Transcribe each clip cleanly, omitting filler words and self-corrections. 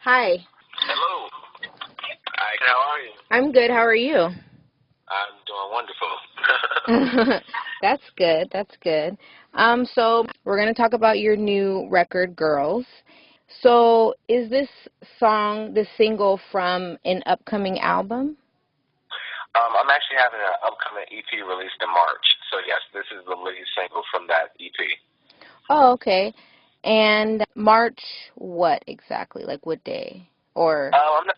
Hi. Hello. Hi, how are you? I'm good. How are you? I'm doing wonderful. That's good. That's good. So we're gonna talk about your new record, Girls. So is this song the single from an upcoming album? I'm actually having an upcoming EP released in March. So, yes, this is the lead single from that EP. Oh, okay. And March, what exactly? Like what day? Or I'm not,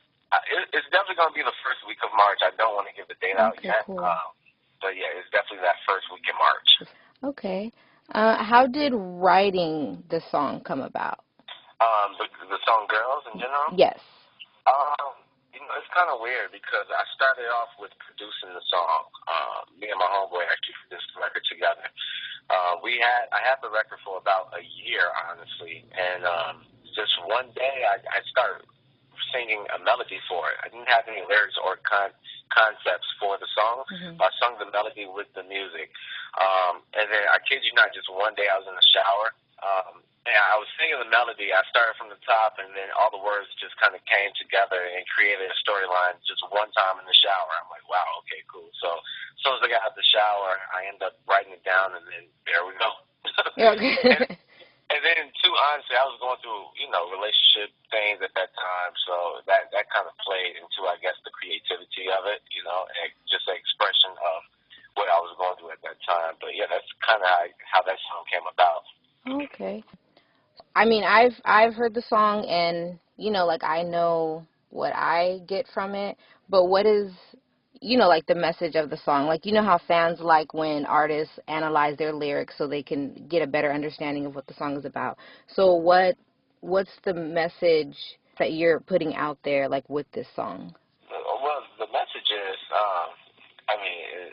it's definitely going to be the first week of March. I don't want to give the date out okay, yet. cool. But, yeah, it's definitely that first week in March. Okay. How did writing the song come about? The song Girls in general. Yes. It's kind of weird because I started off with producing the song. Me and my homeboy actually produced the record together. I had the record for about a year, honestly, and just one day I started singing a melody for it. I didn't have any lyrics or concepts for the song. Mm-hmm. I sung the melody with the music, and then I kid you not, just one day I was in the shower. And I was singing the melody. I started from the top, and then all the words just kind of came together and created a storyline just one time in the shower. I'm like, wow, okay, cool. So as soon as I got out of the shower, I ended up writing it down, and then there we go. Okay. And then, too, honestly, I was going through, relationship things at that time, so that kind of played into, I guess, the creativity of it, and just an expression of what I was going through at that time. But, yeah, that's kind of how that song came about. Okay. I mean, I've heard the song and, like I know what I get from it, but what is, like the message of the song? Like, how fans like when artists analyze their lyrics so they can get a better understanding of what the song is about. So what's the message that you're putting out there, like, with this song? Well, the message is,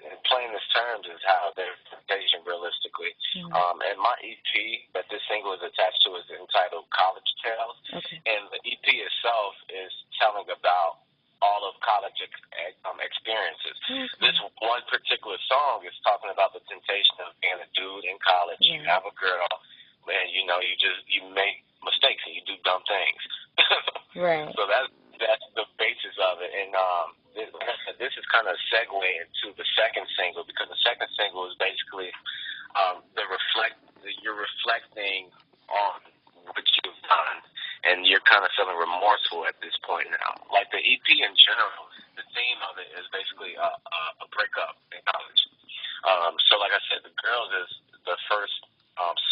in plainest terms, is how they're temptation realistically. And my EP that this single is attached to is entitled College Tales. Okay. And the EP itself is telling about all of college experiences. Okay. This one particular song is talking about the temptation of being a dude in college. Right. You have a girl, and you make mistakes and you do dumb things. Right. So that's the basis of it. And this is kind of a segue into the second single, because the second single is basically you're reflecting on what you've done, and you're kind of feeling remorseful at this point now. Like the EP in general, the theme of it is basically a breakup in college. So like I said, the Girls is the first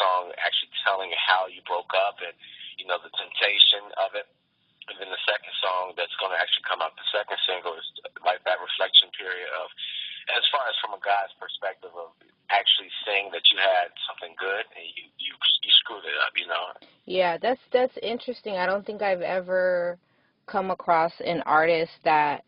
song actually telling how you broke up and the temptation of it. And then the second song that's going to actually come out, the second single, is like that reflection period of, as far as from a guy's perspective, of actually saying that you had something good and you screwed it up, Yeah, that's interesting. I don't think I've ever come across an artist that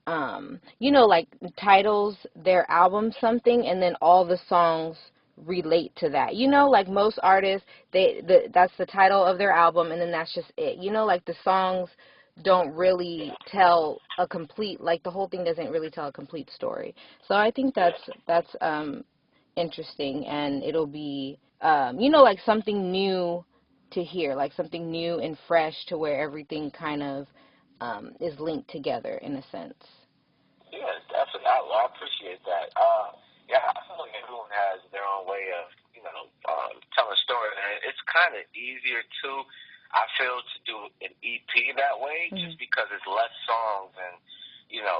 like titles their album something and then all the songs relate to that. Like most artists, that's the title of their album and then that's just it. Like the songs don't really tell a complete, like the whole thing doesn't really tell a complete story. So I think that's interesting, and it'll be like something new to hear, like something new and fresh to where everything kind of is linked together in a sense. Yeah, definitely. I appreciate that. Yeah, I feel like everyone has their own way of, telling a story. And it's kind of easier, too, I feel, to do an EP that way, just because it's less songs. And,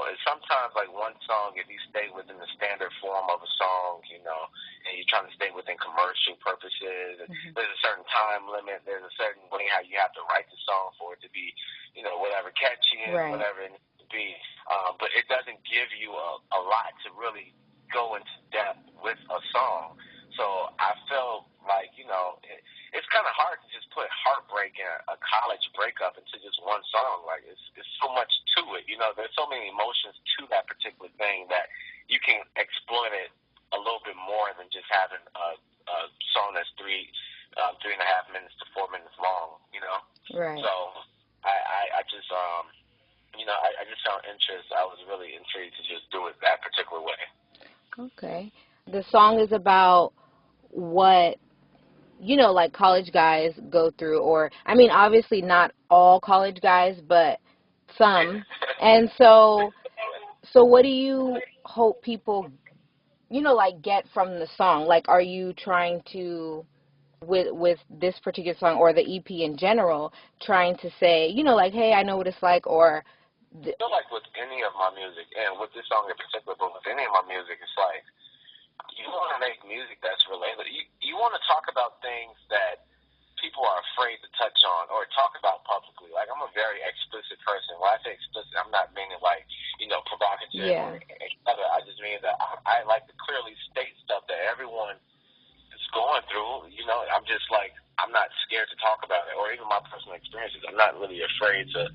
it's sometimes like one song, if you stay within the standard form of a song, and you're trying to stay within commercial purposes, and there's a certain time limit, there's a certain way how you have to write the song for it to be, whatever, catchy and Right. whatever it needs to be. But it doesn't give you a lot to really go into depth with a song. So I feel like, it's kind of hard to just put heartbreak and a college breakup into just one song. Like, it's so much to it. There's so many emotions to that particular thing that you can exploit it a little bit more than just having a song that's 3.5 minutes to 4 minutes long, Right. So I just, I just found interest. I was really intrigued to just do it that particular way. Okay. The song is about what you know, like college guys go through, or I mean, obviously not all college guys, but some. And so what do you hope people, you know, like get from the song? Like, are you trying to, with this particular song or the EP in general, trying to say, you know, like, hey, I know what it's like, or I feel like with any of my music, and with this song in particular, but with any of my music, it's like you want to make music that's relatable. You want to talk about things that people are afraid to touch on or talk about publicly. Like, I'm a very explicit person. When I say explicit, I'm not meaning like, provocative yeah, or etc. I just mean that I like to clearly state stuff that everyone is going through. I'm just like, I'm not scared to talk about it, or even my personal experiences. I'm not really afraid to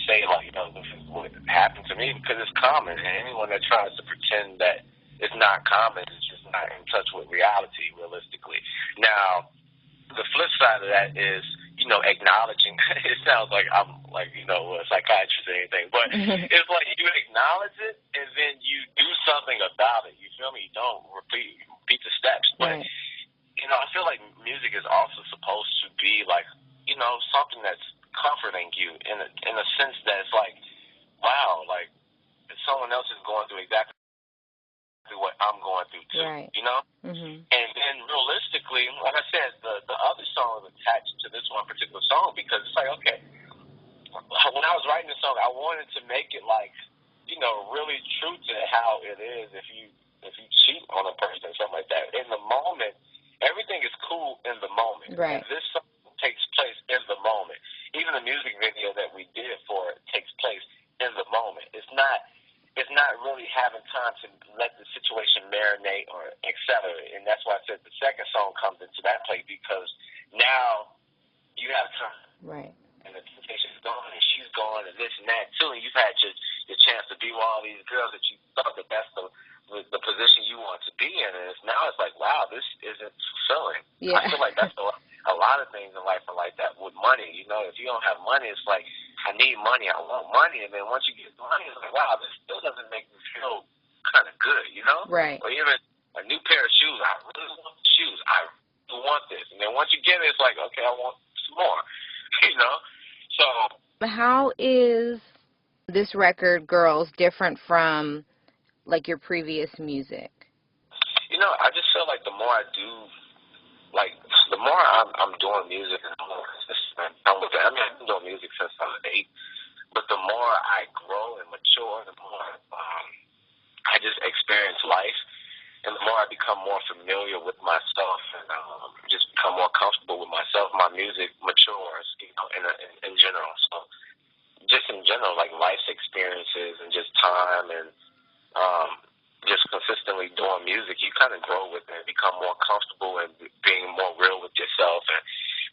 say, like, this is what happened to me, because it's common. And anyone that tries to pretend that it's not common is just not in touch with reality, realistically. Now, the flip side of that is, acknowledging. It sounds like I'm like, a psychiatrist or anything, but it's like you acknowledge it and then you do something about it. You feel me? You don't repeat the steps. But, right, I feel like music is also supposed to be like, something that's comforting you in a sense that it's like, wow, like someone else is going through exactly what I'm going through too, right, mhm, And then realistically, like I said, the other song is attached to this one particular song because it's like, okay, when I was writing the song, I wanted to make it like, really true to how it is if you cheat on a person or something like that. In the moment, everything is cool in the moment. And right, this song takes place in the moment. Even the music video that we did for it takes place in the moment. It's not really having time to let the situation marinate or et cetera. And that's why I said the second song comes into that play, because now you have time. right, And the temptation's gone, and she's gone, and this and that too. And you've had your chance to be with all these girls that you thought that that's the position you want to be in. And now it's like, wow, this isn't fulfilling. yeah, I feel like that's a lot of things in life are like that with money. If you don't have money, it's like, I need money, I want money. And then once you get the money, it's like, wow, this still doesn't make me feel kind of good. right. Or even a new pair of shoes. I really want the shoes. I really want this. And then once you get it, it's like, okay, I want some more. So How is this record, Girls, different from like your previous music? I just feel like the more I do, like the more I'm doing music, and the more consistent I'm with it. I mean, I've been doing music since I was 8, but the more I grow and mature, the more I just experience life, and the more I become more familiar with myself, and just become more comfortable with myself, my music matures, in general. So just in general, like life's experiences and just time and just consistently doing music, you kind of grow with it and become more comfortable and being more real with yourself and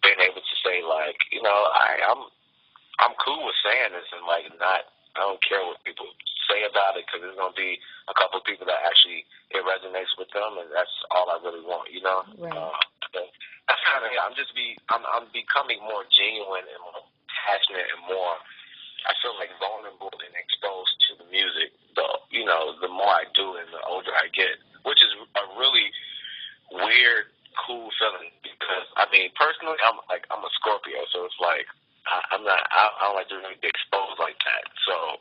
being able to say, like, I'm cool with saying this and like not. I don't care what people say about it, because there's gonna be a couple of people that actually it resonates with them, and that's all I really want. Right. So that's kind of it. I'm becoming more genuine and more passionate and more, I feel like, vulnerable and exposed to the music. The more I do and the older I get, which is a really weird, cool feeling, because I mean, personally, I'm a Scorpio, so it's like I don't like to really be exposed like that. So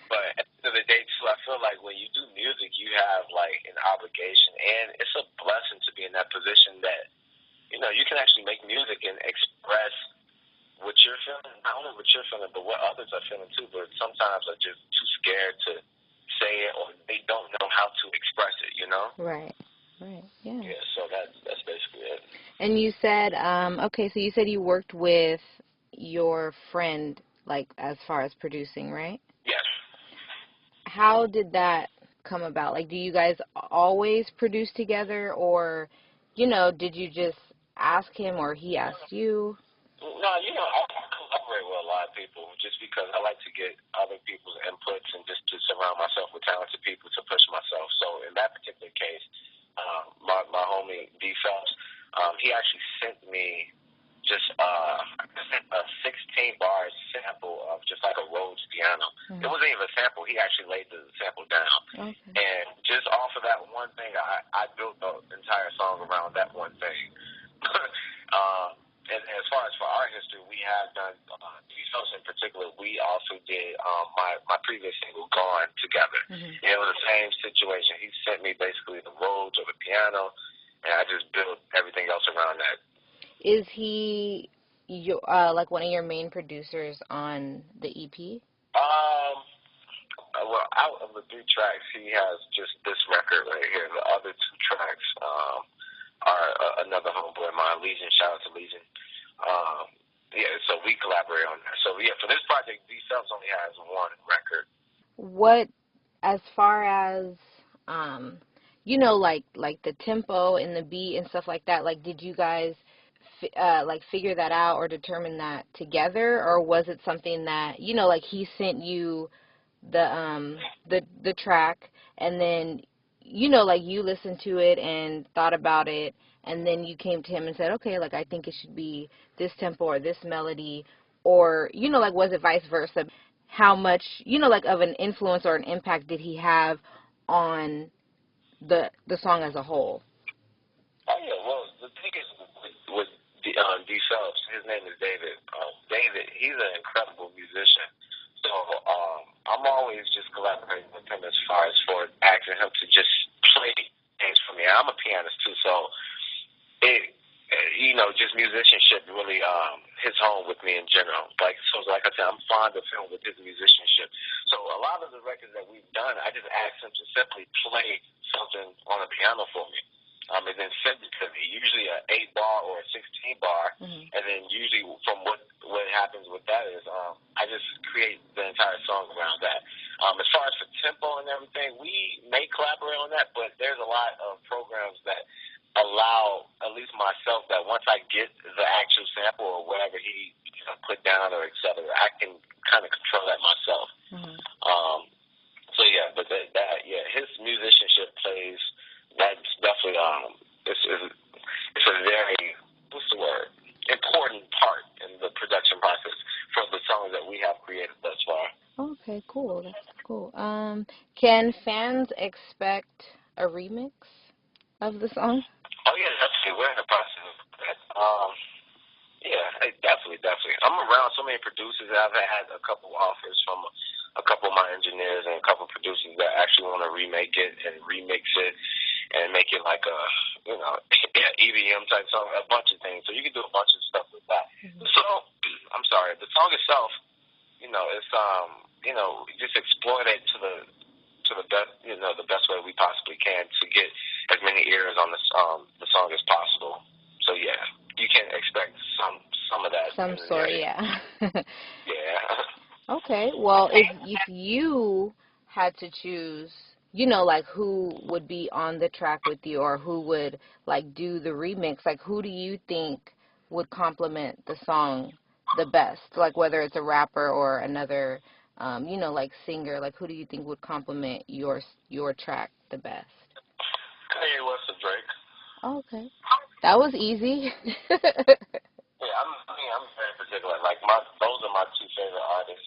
but at the end of the day, too, I feel like when you do music, you have like an obligation, and it's a blessing to be in that position that you can actually make music and express what you're feeling, not only what you're feeling, but what others are feeling too. But sometimes are just too scared to say it, or they don't know how to express it. Right. Right. Yeah. Yeah. So that's basically it. And you said, okay, so you said you worked with your friend, like, as far as producing, right? Yes. How did that come about? Like, do you guys always produce together, or, did you just ask him or he asked you? No, I collaborate with a lot of people just because I like to get other people's inputs and just to surround myself with talented people to push myself. So in that particular case, my homie D Phelps, he actually sent me just a 16 bar sample of just like a Rhodes piano. Mm-hmm. It wasn't even a sample. He actually laid the sample down. Okay. And just off of that one thing, I built the entire song around that one thing. piano, and I just build everything else around that. Is he like one of your main producers on the EP? Well, out of the 3 tracks, he has just this record right here. The other 2 tracks are another homeboy of mine, Legion. Shout out to Legion. Yeah, so we collaborate on that. So yeah, for this project, D Phelps only has 1 record. What, as far as like the tempo and the beat and stuff like that, like did you guys like figure that out or determine that together, or was it something that like he sent you the track and then like you listened to it and thought about it and then you came to him and said, okay, like I think it should be this tempo or this melody, or like was it vice versa? How much like of an influence or an impact did he have on the song as a whole? Oh yeah, well the thing is with D Phelps, his name is David. David, he's an incredible musician. So I'm always just collaborating with him as far as for asking him to just play things for me. I'm a pianist too, so it just musicianship really hits home with me in general. Like I said, I'm fond of him with his musicianship. So a lot of the records that we've done, I just asked him to simply play something on the piano for me. And then send it to me, usually an 8-bar or a 16-bar, and then usually from what happens with that is I just create the entire song around that. As far as for tempo and everything, we may collaborate on that, but there's a lot of programs that allow, at least myself, that once I get the actual sample or whatever he put down or et cetera, I can kind of control that myself. So yeah, but his musicianship plays. That's definitely it's a very important part in the production process for the songs that we have created thus far. Okay, cool. That's cool. Can fans expect a remix of the song? Oh yeah, definitely. We're in the process of that. Definitely. I'm around so many producers. I've had a couple offers from a couple of my engineers and a couple of producers that actually want to remake it and remix it and make it like a EDM type song, a bunch of things. So you can do a bunch of stuff with that. So I'm sorry, the song itself, it's just exploit it to the best, the best way we possibly can to get as many ears on the song as possible. So yeah, you can expect some of that. Some sort, yeah. Yeah. Okay. Well, if you had to choose, like who would be on the track with you or who would like do the remix, like who do you think would complement the song the best? Like whether it's a rapper or another, like singer, like who do you think would complement your track the best? Kanye West or Drake. Okay. That was easy. Yeah, I'm very particular. Like those are my 2 favorite artists.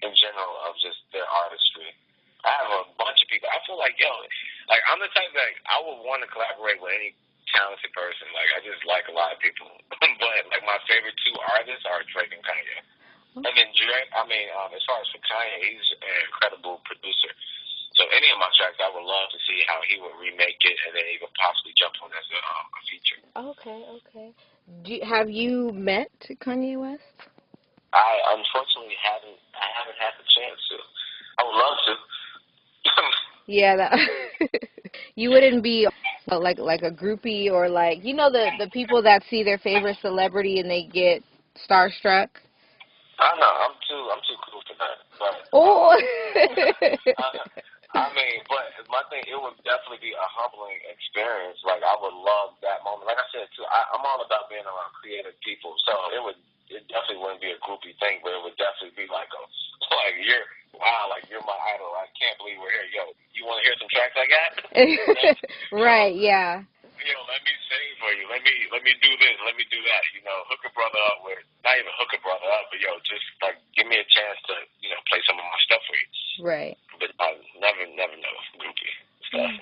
In general of just their artistry. I have a bunch of people. I feel like I'm the type that I would want to collaborate with any talented person. Like I just like a lot of people, but like my favorite 2 artists are Drake and Kanye. Okay. And then Drake, as far as for Kanye, he's an incredible producer. So any of my tracks, I would love to see how he would remake it and then even possibly jump on as a feature. Okay. Have you met Kanye West? I unfortunately haven't had the chance to. I would love to. Yeah, you wouldn't be like a groupie or like the people that see their favorite celebrity and they get starstruck. I know I'm too cool for that. But but my thing, it would definitely be a humbling experience. Like I would love that moment. Like I said too, I'm all about being around creative people. So it definitely wouldn't be a groupie thing, but it would definitely be like you're my idol. I can't believe we're here. Yo, you want to hear some tracks I got? Right, yeah. Let me sing for you. Let me do this. Let me do that. Hook a brother up with, not even hook a brother up, but just like give me a chance to play some of my stuff for you. Right. But I never know groupie stuff.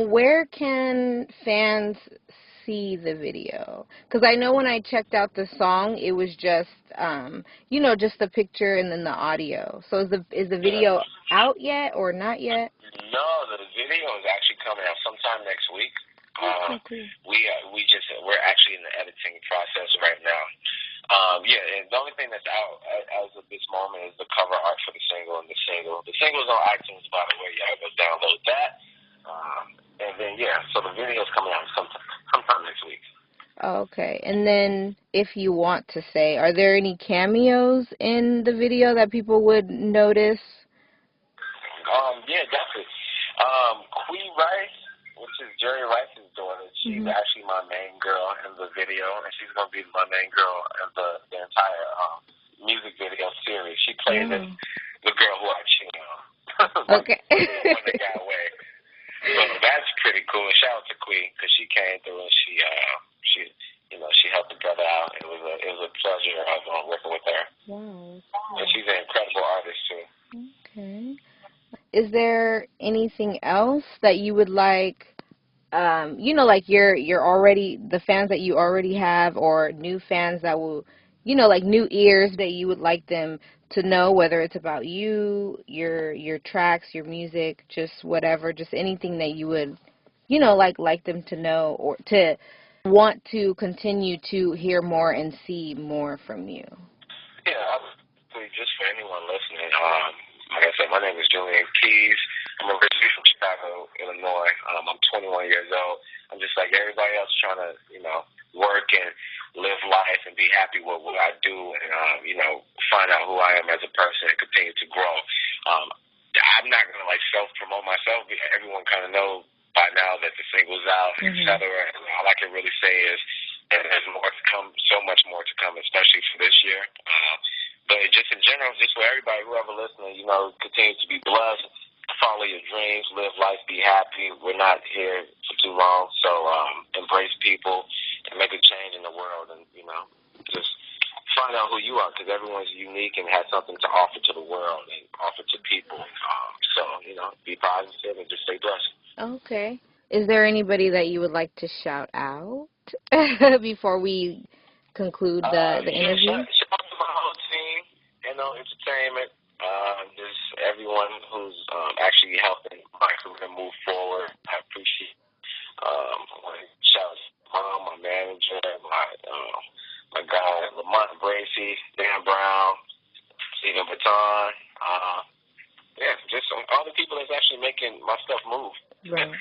Where can fans see the video? Because I know when I checked out the song, it was just, you know, just the picture and then the audio. So is the video out yet or not yet? No, the video is actually coming out sometime next week. Okay. We're actually in the editing process right now. And the only thing that's out as of this moment is the cover art for the single and the single. The single's on iTunes, by the way. Y'all go download that. And then, so the video's coming out sometime next week. Okay. And then, if you want to say, are there any cameos in the video that people would notice? Yeah, definitely. Quee Rice, which is Jerry Rice's daughter, she's actually my main girl in the video, and she's going to be my main girl in the entire music video series. She plays as the girl who I cheat on. Okay. The one that got away. So that's pretty cool. Shout out to Queen because she came through and she helped the brother out. It was a pleasure of working with her. Wow. And she's an incredible artist too. Okay. Is there anything else that you would like? You know, like you're already the fans that you already have, or new fans that will, you know, like new ears that you would like them to know, whether it's about you, your tracks, your music, just whatever, just anything that you would, you know, like them to know or to want to continue to hear more and see more from you. Yeah, just for anyone listening, like I said, my name is Julian Keyz. I'm originally from Chicago, Illinois. I'm 21 years old. I'm just like everybody else trying to, work and live life and be happy with what I do and, find out who I am as a person and continue to grow. I'm not going to, self-promote myself. Everyone kind of knows by now that the single's out, et cetera. And all I can really say is that there's more to come, so much more to come, especially for this year. But just in general, just for everybody, whoever listening, continue to be blessed, follow your dreams, live life, be happy. We're not here for too long, so embrace people and make a change in the world and, just find out who you are because everyone's unique and has something to offer to the world and offer to people. So, be positive and just stay blessed. Okay. Is there anybody that you would like to shout out before we conclude the interview? Shout out to my whole team, Entertainment, just everyone who's actually helping my career move forward. I appreciate shout out to my mom, my manager, my guy, Lamont Bracey, Dan Brown, Stephen Baton, just all the people that's actually making my stuff move. Right.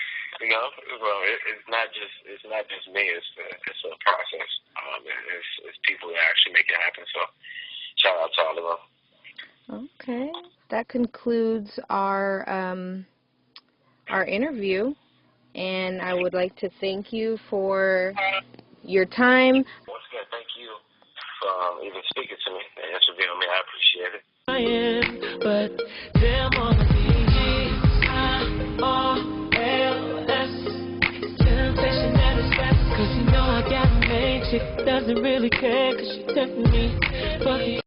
It's not just me. It's a process. It's people that actually make it happen. So shout out to all of them. Okay, that concludes our interview, and I would like to thank you for your time. Once again, thank you for even speaking to me and interviewing me. I appreciate it. I am, but damn all the temptation at its best, 'cause I got a main chick doesn't really care 'cause she tempting me. But